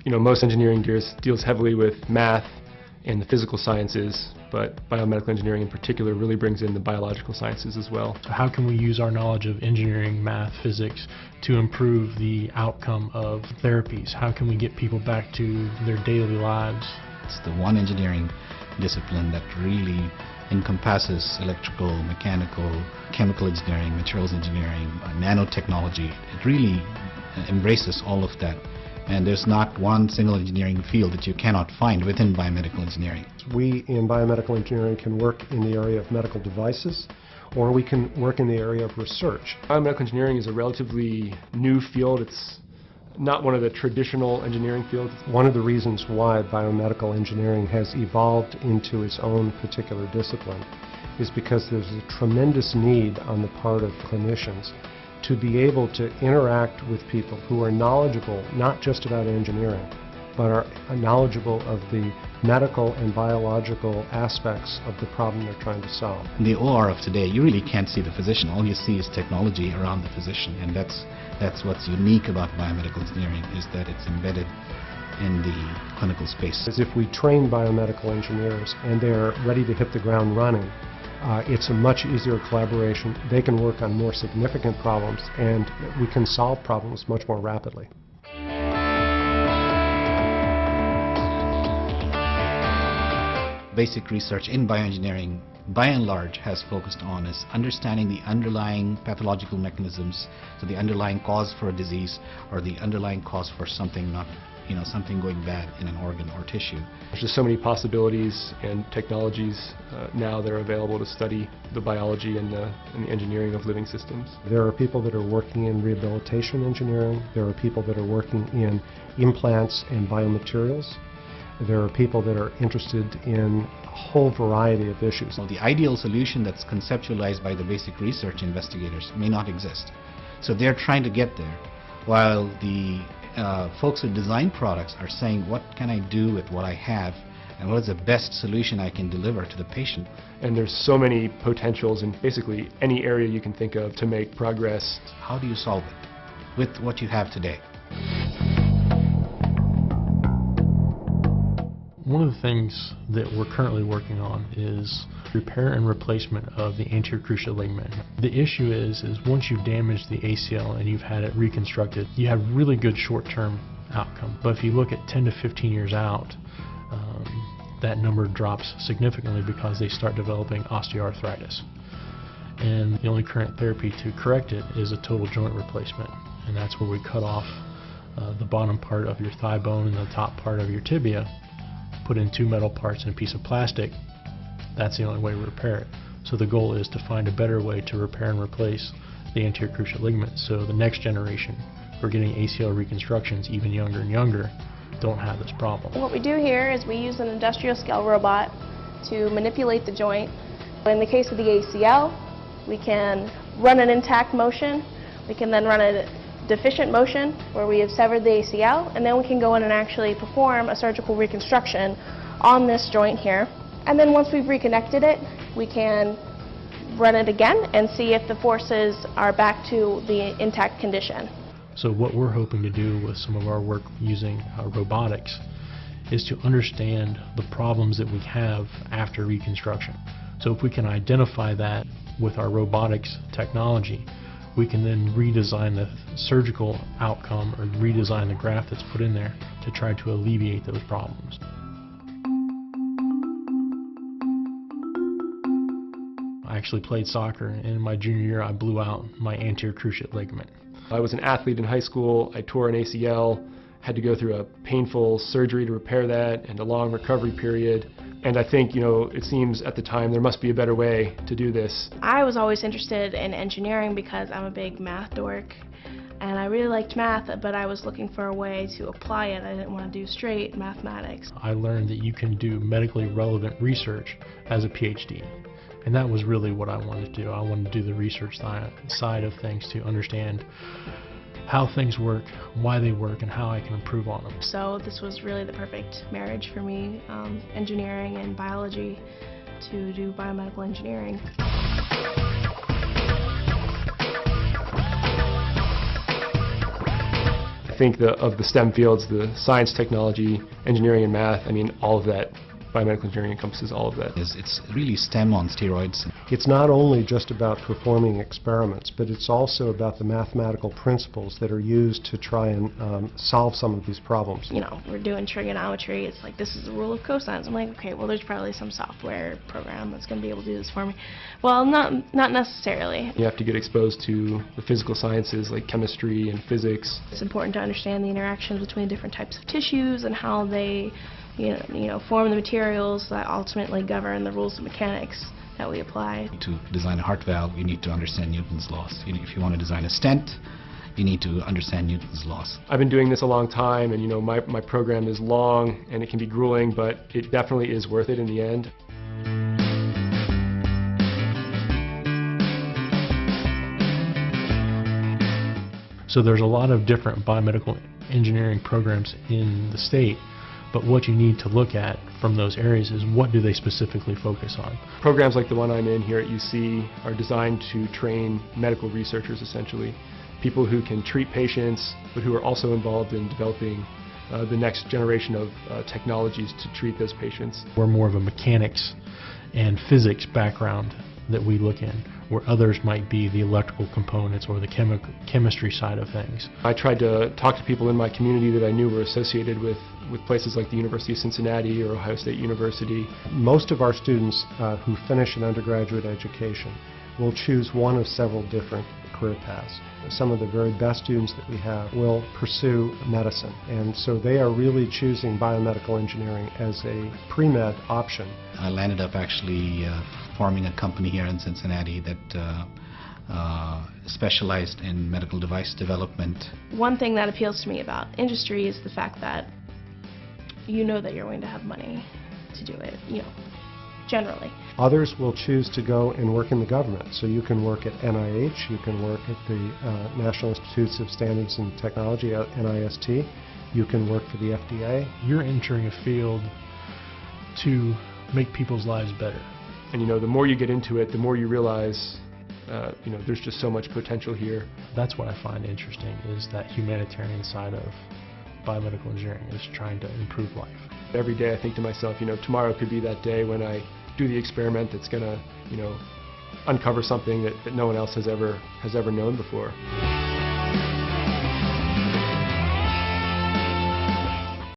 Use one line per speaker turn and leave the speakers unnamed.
most engineering deals heavily with math and the physical sciences, but biomedical engineering in particular really brings in the biological sciences as well.
So how can we use our knowledge of engineering, math, physics to improve the outcome of therapies? How can we get people back to their daily lives?
It's the one engineering discipline that really encompasses electrical, mechanical, chemical engineering, materials engineering, nanotechnology. It really embraces all of that. And there's not one single engineering field that you cannot find within biomedical engineering.
We in biomedical engineering can work in the area of medical devices, or we can work in the area of research.
Biomedical engineering is a relatively new field. It's not one of the traditional engineering fields.
One of the reasons why biomedical engineering has evolved into its own particular discipline is because there's a tremendous need on the part of clinicians to be able to interact with people who are knowledgeable not just about engineering, but are knowledgeable of the medical and biological aspects of the problem they're trying to solve.
In the OR of today, you really can't see the physician. All you see is technology around the physician, and that's what's unique about biomedical engineering, is that it's embedded in the clinical space.
As if we train biomedical engineers and they're ready to hit the ground running, it's a much easier collaboration. They can work on more significant problems, and we can solve problems much more rapidly.
Basic research in bioengineering, by and large, has focused on is understanding the underlying pathological mechanisms, so the underlying cause for a disease or the underlying cause for something something going bad in an organ or tissue.
There's just so many possibilities and technologies now that are available to study the biology and the engineering of living systems.
There are people that are working in rehabilitation engineering. There are people that are working in implants and biomaterials. There are people that are interested in a whole variety of issues.
So the ideal solution that's conceptualized by the basic research investigators may not exist. So they're trying to get there, while the folks who design products are saying, what can I do with what I have, and what is the best solution I can deliver to the patient?
And there's so many potentials in basically any area you can think of to make progress.
How do you solve it with what you have today?
One of the things that we're currently working on is repair and replacement of the anterior cruciate ligament. The issue is once you've damaged the ACL and you've had it reconstructed, you have really good short-term outcome. But if you look at 10 to 15 years out, that number drops significantly because they start developing osteoarthritis. And the only current therapy to correct it is a total joint replacement. And that's where we cut off the bottom part of your thigh bone and the top part of your tibia, put in two metal parts and a piece of plastic. That's the only way to repair it. So the goal is to find a better way to repair and replace the anterior cruciate ligament, so the next generation, we're getting ACL reconstructions even younger and younger, don't have this problem.
What we do here is we use an industrial scale robot to manipulate the joint. In the case of the ACL, we can run an intact motion. We can then run a deficient motion where we have severed the ACL, and then we can go in and actually perform a surgical reconstruction on this joint here. And then once we've reconnected it, we can run it again and see if the forces are back to the intact condition.
So what we're hoping to do with some of our work using robotics is to understand the problems that we have after reconstruction. So if we can identify that with our robotics technology, we can then redesign the surgical outcome or redesign the graft that's put in there to try to alleviate those problems. I actually played soccer, and in my junior year I blew out my anterior cruciate ligament.
I was an athlete in high school. I tore an ACL, had to go through a painful surgery to repair that and a long recovery period. And I think, it seems at the time there must be a better way to do this.
I was always interested in engineering because I'm a big math dork, and I really liked math, but I was looking for a way to apply it. I didn't want to do straight mathematics.
I learned that you can do medically relevant research as a PhD. And that was really what I wanted to do. I wanted to do the research side of things to understand how things work, why they work, and how I can improve on them.
So this was really the perfect marriage for me, engineering and biology, to do biomedical engineering.
I think of the STEM fields, the science, technology, engineering, and math, I mean, all of that, biomedical engineering encompasses all of that.
It's really STEM on steroids.
It's not only just about performing experiments, but it's also about the mathematical principles that are used to try and solve some of these problems.
You know, we're doing trigonometry, it's like, this is the rule of cosines. I'm like, okay, well, there's probably some software program that's going to be able to do this for me. Well, not necessarily.
You have to get exposed to the physical sciences like chemistry and physics.
It's important to understand the interactions between different types of tissues and how they form the materials that ultimately govern the rules of mechanics that we apply.
To design a heart valve, you need to understand Newton's laws. If you want to design a stent, you need to understand Newton's laws.
I've been doing this a long time, and my program is long and it can be grueling, but it definitely is worth it in the end.
So there's a lot of different biomedical engineering programs in the state, but what you need to look at from those areas is what do they specifically focus on.
Programs like the one I'm in here at UC are designed to train medical researchers, essentially. People who can treat patients, but who are also involved in developing the next generation of technologies to treat those patients.
We're more of a mechanics and physics background that we look in, where others might be the electrical components or the chemistry side of things.
I tried to talk to people in my community that I knew were associated with places like the University of Cincinnati or Ohio State University.
Most of our students who finish an undergraduate education will choose one of several different career paths. Some of the very best students that we have will pursue medicine, and so they are really choosing biomedical engineering as a pre-med option.
I landed up actually forming a company here in Cincinnati that specialized in medical device development.
One thing that appeals to me about industry is the fact that you know that you're going to have money to do it, generally.
Others will choose to go and work in the government. So you can work at NIH, you can work at the National Institutes of Standards and Technology, NIST, you can work for the FDA.
You're entering a field to make people's lives better.
And the more you get into it, the more you realize there's just so much potential here.
That's what I find interesting, is that humanitarian side of biomedical engineering, is trying to improve life.
Every day I think to myself, tomorrow could be that day when I do the experiment that's going to, uncover something that no one else has ever known before.